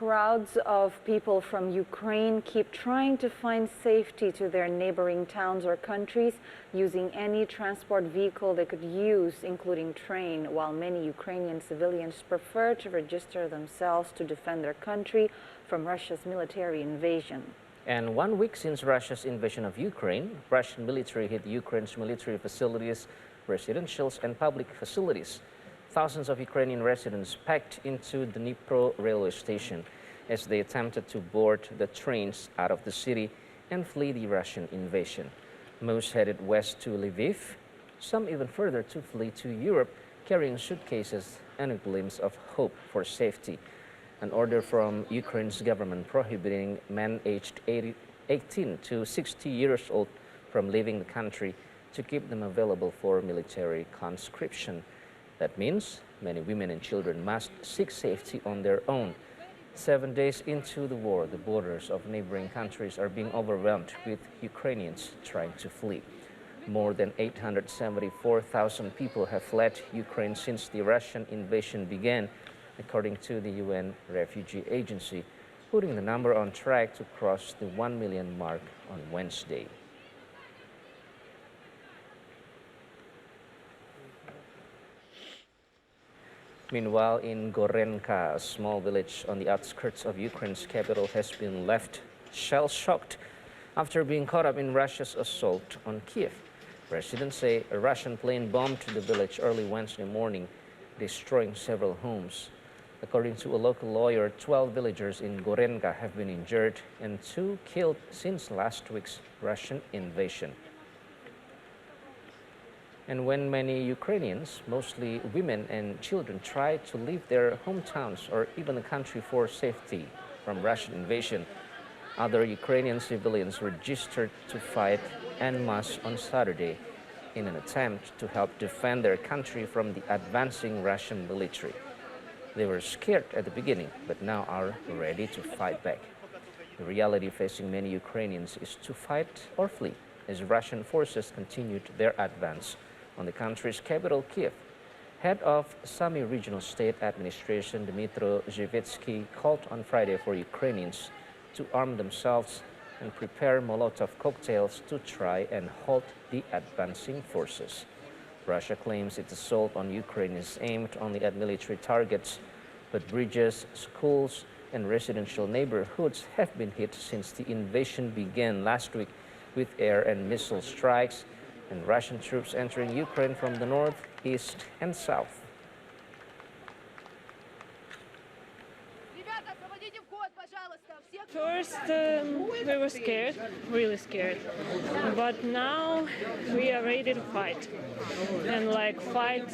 crowds of people from Ukraine keep trying to find safety to their neighboring towns or countries using any transport vehicle they could use, including train, while many Ukrainian civilians prefer to register themselves to defend their country from Russia's military invasion. And 1 week since Russia's invasion of Ukraine, Russian military hit Ukraine's military facilities, residential and public facilities. Thousands of Ukrainian residents packed into the Dnipro railway station as they attempted to board the trains out of the city and flee the Russian invasion. Most headed west to Lviv, some even further to flee to Europe, carrying suitcases and a glimpse of hope for safety. An order from Ukraine's government prohibiting men aged 18 to 60 years old from leaving the country to keep them available for military conscription. That means many women and children must seek safety on their own. 7 days into the war, the borders of neighboring countries are being overwhelmed with Ukrainians trying to flee. More than 874,000 people have fled Ukraine since the Russian invasion began, according to the UN Refugee Agency, putting the number on track to cross the 1 million mark on Wednesday. Meanwhile, in Gorenka, a small village on the outskirts of Ukraine's capital, has been left shell-shocked after being caught up in Russia's assault on Kiev. Residents say a Russian plane bombed the village early Wednesday morning, destroying several homes. According to a local lawyer, 12 villagers in Gorenka have been injured and 2 killed since last week's Russian invasion. And when many Ukrainians, mostly women and children, try to leave their hometowns or even the country for safety from Russian invasion, other Ukrainian civilians registered to fight en masse on Saturday in an attempt to help defend their country from the advancing Russian military. They were scared at the beginning, but now are ready to fight back. The reality facing many Ukrainians is to fight or flee as Russian forces continued their advance on the country's capital, Kiev. Head of Sumy Regional State Administration, Dmytro Zhivetsky, called on Friday for Ukrainians to arm themselves and prepare Molotov cocktails to try and halt the advancing forces. Russia claims its assault on Ukraine is aimed only at military targets, but bridges, schools, and residential neighborhoods have been hit since the invasion began last week with air and missile strikes and Russian troops entering Ukraine from the north, east, and south. First, we were scared, really scared, but now we are ready to fight, and fight